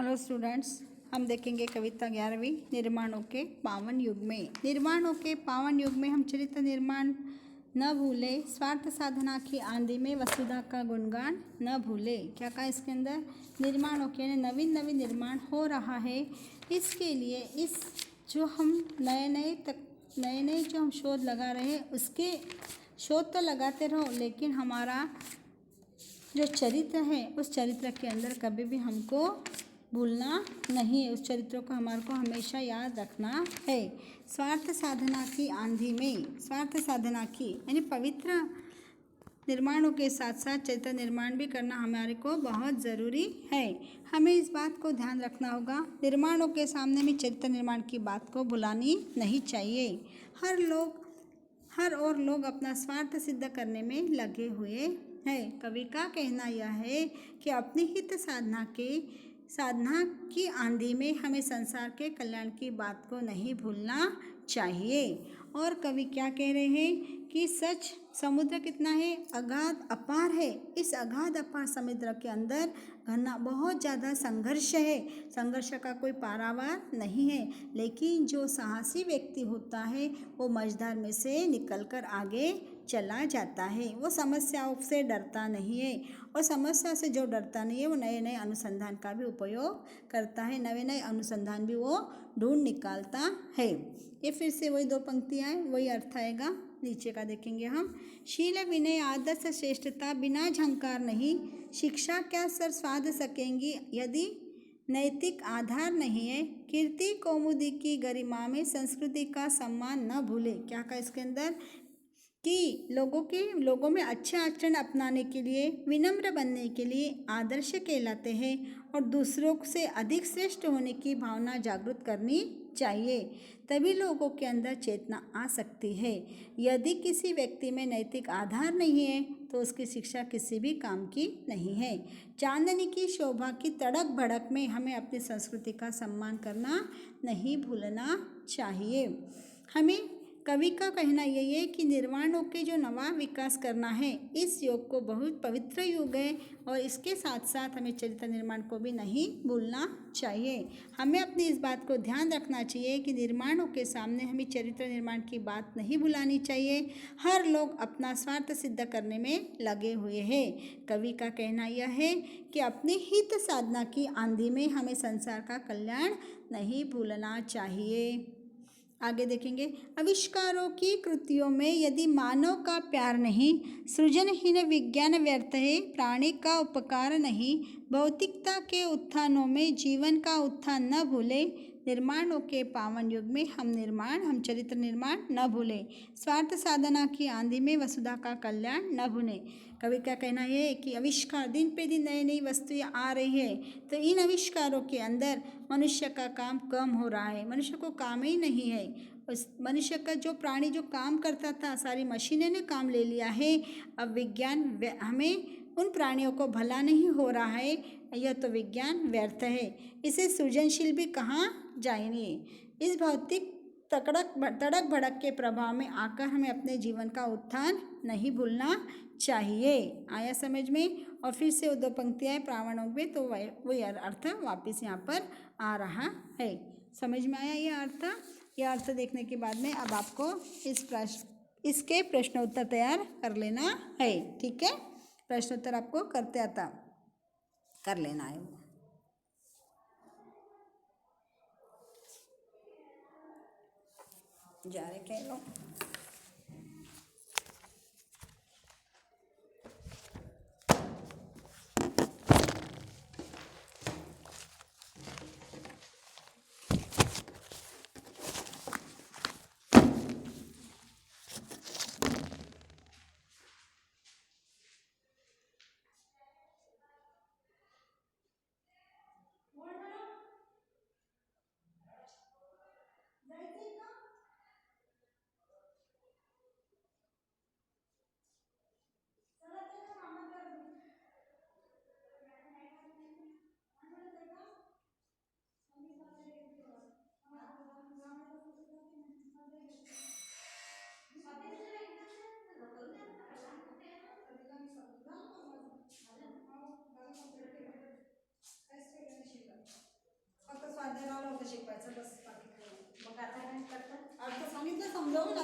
Hello students, हम देखेंगे कविता 11वीं निर्माणों के पावन युग में। निर्माणों के पावन युग में हम चरित्र निर्माण न भूले, स्वार्थ साधना की आंधी में वसुधा का गुणगान न भूले। क्या कहा इसके अंदर? निर्माणों के नवीन नवीन निर्माण हो रहा है, इसके लिए इस जो हम नए जो हम शोध लगा रहे हैं उसके शोध तो लगाते रहो, लेकिन हमारा जो चरित्र है उस चरित्र के अंदर कभी भी हमको भूलना नहीं है। उस चरित्र को हमारे को हमेशा याद रखना है। स्वार्थ साधना की आंधी में, स्वार्थ साधना की यानी पवित्र निर्माणों के साथ साथ चरित्र निर्माण भी करना हमारे को बहुत ज़रूरी है। हमें इस बात को ध्यान रखना होगा, निर्माणों के सामने में चरित्र निर्माण की बात को भुलानी नहीं चाहिए। हर और लोग अपना स्वार्थ सिद्ध करने में लगे हुए हैं। कवि का कहना यह है कि अपनी हित साधना की आंधी में हमें संसार के कल्याण की बात को नहीं भूलना चाहिए। और कवि क्या कह रहे हैं कि सच समुद्र कितना है? अगाध अपार है। इस अगाध अपार समुद्र के अंदर घना बहुत ज़्यादा संघर्ष है। संघर्ष का कोई पारावार नहीं है, लेकिन जो साहसी व्यक्ति होता है वो मझधार में से निकलकर आगे चला जाता है। वो समस्याओं से डरता नहीं है, और समस्या से जो डरता नहीं है वो नए नए अनुसंधान का भी उपयोग करता है, नए नए अनुसंधान भी वो ढूंढ निकालता है। ये फिर से वही दो पंक्तियाँ हैं, वही अर्थ आएगा। नीचे का देखेंगे हम। शील विनय आदर्श श्रेष्ठता बिना झंकार नहीं, शिक्षा क्या सर स्वाद सकेंगी यदि नैतिक आधार नहीं है। कीर्ति कौमुदी की गरिमा में संस्कृति का सम्मान न भूले। क्या कहा इसके अंदर? कि लोगों में अच्छे आचरण अपनाने के लिए, विनम्र बनने के लिए आदर्श कहलाते हैं, और दूसरों से अधिक श्रेष्ठ होने की भावना जागृत करनी चाहिए, तभी लोगों के अंदर चेतना आ सकती है। यदि किसी व्यक्ति में नैतिक आधार नहीं है तो उसकी शिक्षा किसी भी काम की नहीं है। चांदनी की शोभा की तड़क भड़क में हमें अपनी संस्कृति का सम्मान करना नहीं भूलना चाहिए। हमें कवि का कहना यही है कि निर्माणों के जो नवा विकास करना है, इस युग को बहुत पवित्र युग है, और इसके साथ साथ हमें चरित्र निर्माण को भी नहीं भूलना चाहिए। हमें अपनी इस बात को ध्यान रखना चाहिए कि निर्माणों के सामने हमें चरित्र निर्माण की बात नहीं भुलानी चाहिए। हर लोग अपना स्वार्थ सिद्ध करने में लगे हुए हैं। कवि का कहना यह है कि अपनी हित साधना की आंधी में हमें संसार का कल्याण नहीं भूलना चाहिए। आगे देखेंगे। आविष्कारों की कृतियों में यदि मानव का प्यार नहीं, सृजनहीन विज्ञान व्यर्थ है, प्राणी का उपकार नहीं, भौतिकता के उत्थानों में जीवन का उत्थान न भूले। निर्माणों के पावन युग में हम चरित्र निर्माण न भूलें। स्वार्थ साधना की आंधी में वसुधा का कल्याण न भूलें। कवि का कहना है कि आविष्कार दिन पे दिन नई नई वस्तुएं आ रही है, तो इन आविष्कारों के अंदर मनुष्य का काम कम हो रहा है। मनुष्य को काम ही नहीं है। उस मनुष्य का जो प्राणी जो काम करता था, सारी मशीनें ने काम ले लिया है। अब विज्ञान हमें उन प्राणियों को भला नहीं हो रहा है, यह तो विज्ञान व्यर्थ है। इसे सृजनशील भी कहाँ जाएंगे। इस भौतिक तड़क भड़क के प्रभाव में आकर हमें अपने जीवन का उत्थान नहीं भूलना चाहिए। आया समझ में? और फिर से वो दो पंक्तियाँ प्रावणों में, तो वही अर्थ वापस यहाँ पर आ रहा है। समझ में आया ये अर्थ? यह अर्थ देखने के बाद में अब आपको इसके प्रश्न उत्तर तैयार कर लेना है। ठीक है, प्रश्न उत्तर आपको करते आता कर लेना है। जा रहे कह लो। शिकवायचं बस.